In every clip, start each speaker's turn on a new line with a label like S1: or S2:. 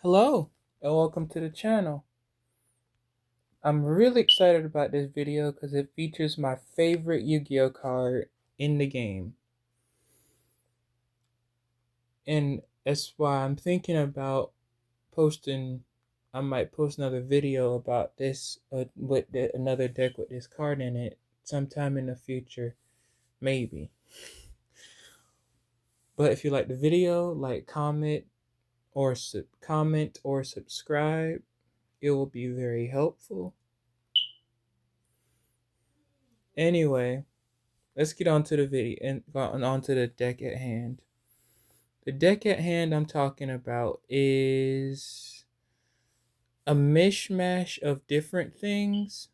S1: Hello and welcome to the channel. I'm really excited about this video because it features my favorite Yu-Gi-Oh card in the game. And that's why I'm thinking about I might post another video about this with another deck with this card in it sometime in the future, maybe. But if you like the video, comment or subscribe. It will be very helpful. Anyway, let's get on to the video and on to the deck at hand. The deck at hand I'm talking about is a mishmash of different things,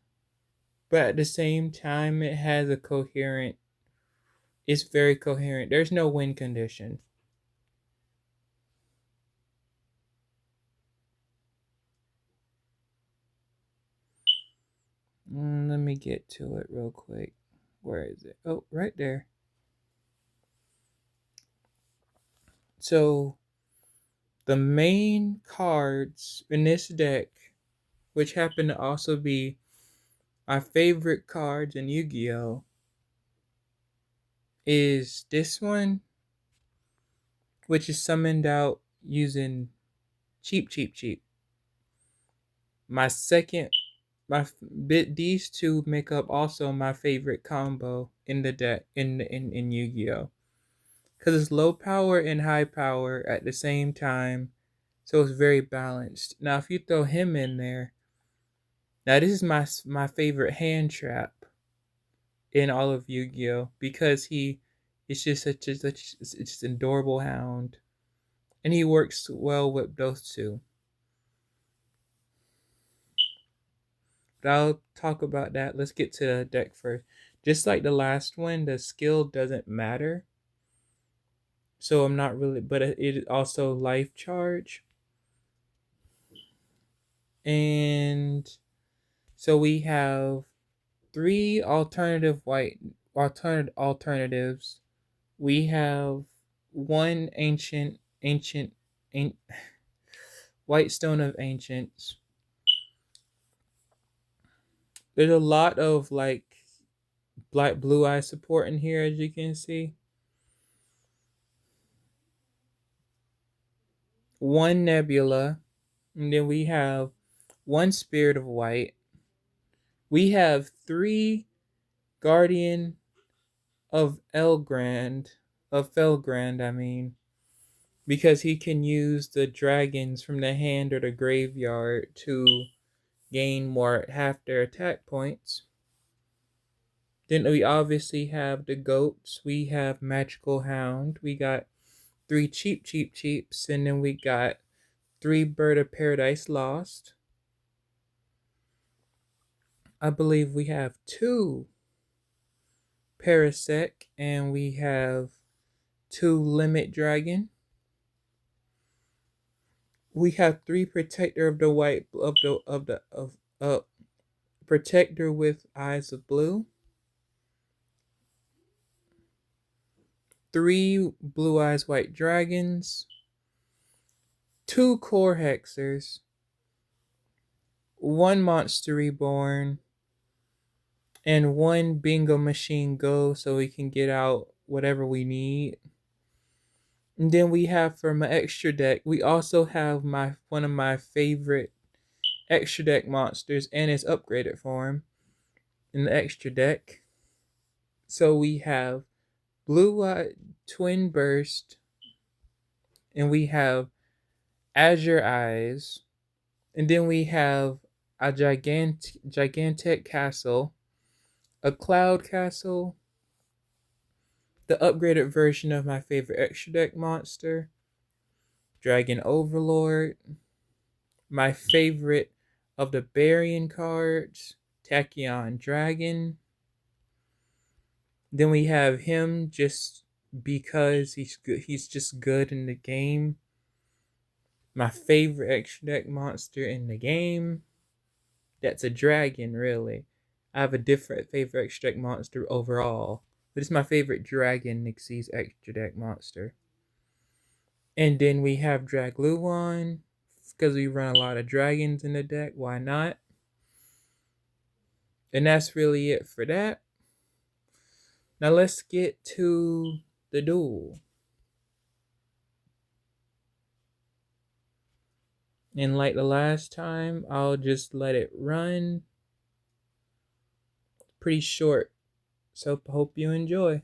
S1: but at the same time it's very coherent. There's no win condition. Let me get to it real quick. Where is it? Oh, right there. So the main cards in this deck, which happen to also be my favorite cards in Yu-Gi-Oh, is this one, which is summoned out using cheap. My second, these two make up also my favorite combo in the deck in Yu-Gi-Oh, because it's low power and high power at the same time, so it's very balanced. Now, if you throw him in there, now this is my favorite hand trap in all of Yu-Gi-Oh, because it's just it's just an adorable hound, and he works well with those two. But I'll talk about that. Let's get to the deck first. Just like the last one, the skill doesn't matter. So I'm not really, but it is also life charge. And so we have three alternatives. We have one ancient White Stone of Ancients. There's a lot of like black blue eye support in here, as you can see. One Nebula, and then we have one Spirit of White. We have three Guardian of Felgrand, I mean, because he can use the dragons from the hand or the graveyard to gain more half their attack points. Then we obviously have the goats. We have Magical Hound. We got three cheaps, and then we got three Bird of Paradise Lost. I believe we have two Parasect, and we have two Limit Dragon. We have three Protector of the White Protector with Eyes of Blue. Three Blue Eyes White Dragons. Two Core Hexers. One Monster Reborn. And one Bingo Machine Go, so we can get out whatever we need. And then we have, for my extra deck, we also have one of my favorite extra deck monsters and its upgraded form in the extra deck. So we have Blue Eye Twin Burst, and we have Azure Eyes, and then we have a gigantic castle, a cloud castle, the upgraded version of my favorite extra deck monster, Dragon Overlord, my favorite of the Barian cards, Tachyon Dragon. Then we have him just because he's good. He's just good in the game. My favorite extra deck monster in the game. That's a dragon, really. I have a different favorite extra deck monster overall, but it's my favorite dragon Nixie's extra deck monster. And then we have Dragluon, because we run a lot of dragons in the deck. Why not? And that's really it for that. Now let's get to the duel. And like the last time, I'll just let it run. Pretty short. So hope you enjoy.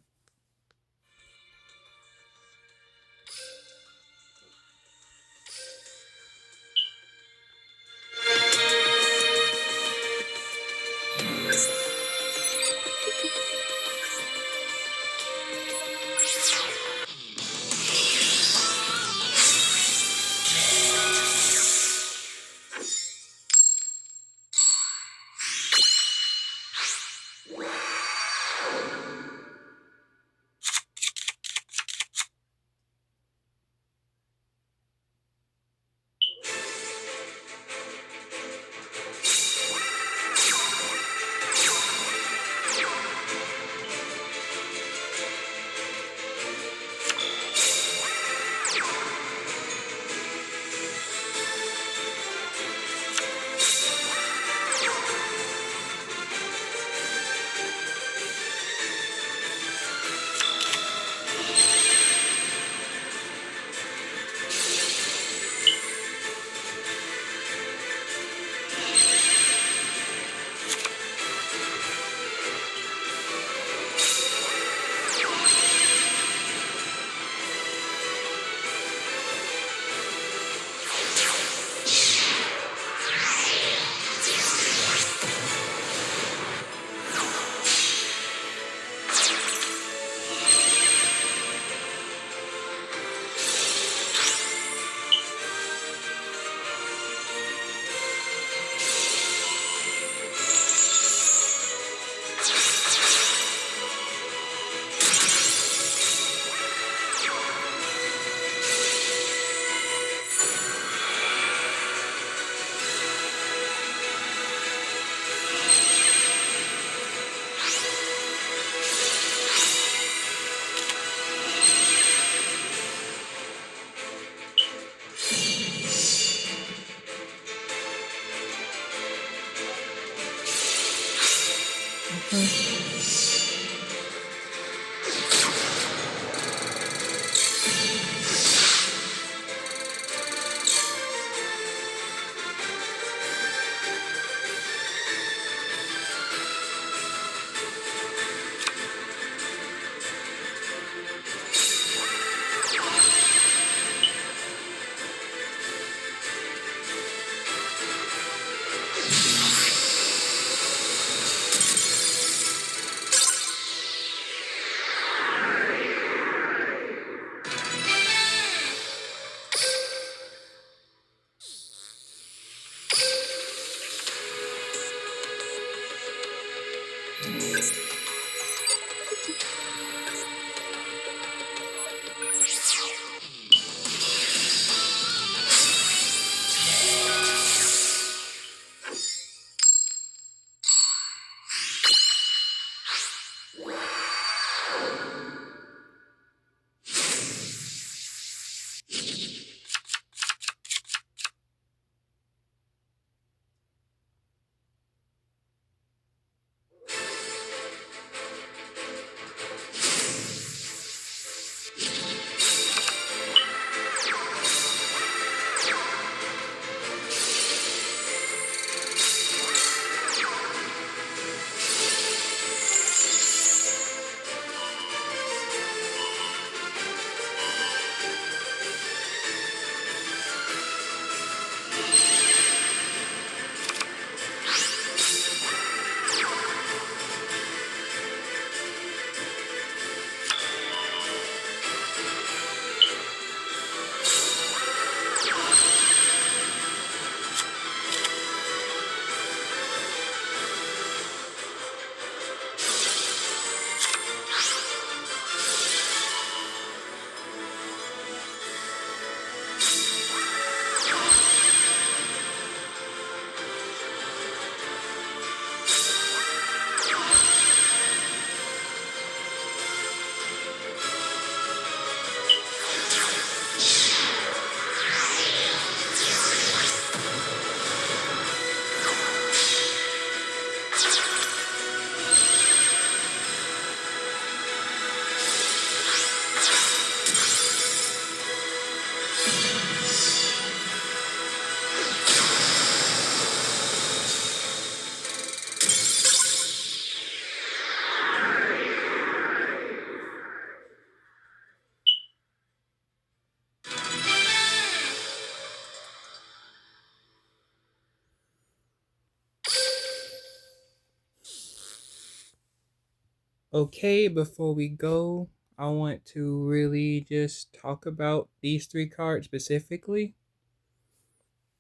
S1: Okay, before we go, I want to really just talk about these three cards specifically,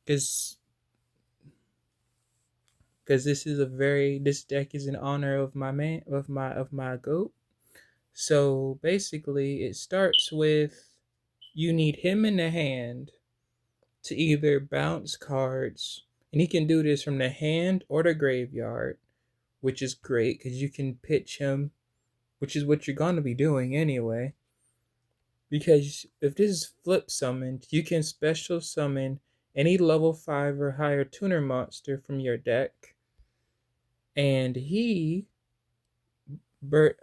S1: because this deck is in honor of my man of my goat. So basically, it starts with you need him in the hand to either bounce cards, and he can do this from the hand or the graveyard, which is great because you can pitch him, which is what you're gonna be doing anyway. Because if this is flip summoned, you can special summon any level 5 or higher tuner monster from your deck, and Bird,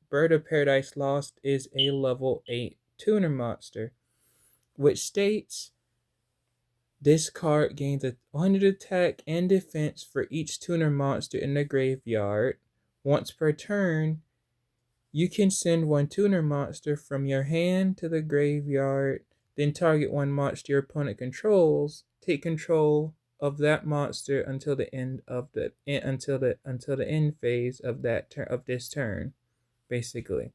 S1: Bird of Paradise Lost, is a level 8 tuner monster, which states this card gains a 100 attack and defense for each tuner monster in the graveyard. Once per turn, you can send one tuner monster from your hand to the graveyard, then target one monster your opponent controls. Take control of that monster until the end phase of this turn. Basically,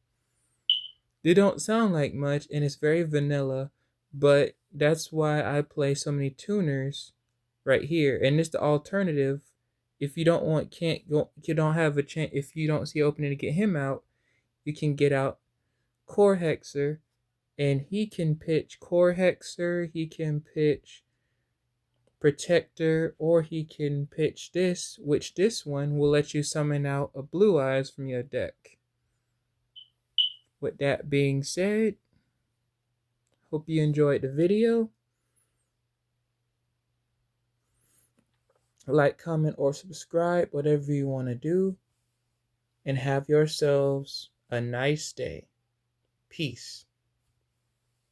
S1: they don't sound like much, and it's very vanilla, but that's why I play so many tuners right here. And it's the alternative. If you don't want, can't go, you don't have a chance. If you don't see opening to get him out, you can get out Core Hexer, and he can pitch Core Hexer, he can pitch Protector, or he can pitch this, which this one will let you summon out a Blue Eyes from your deck. With that being said, hope you enjoyed the video. Like, comment, or subscribe, whatever you want to do. And have yourselves a nice day. Peace.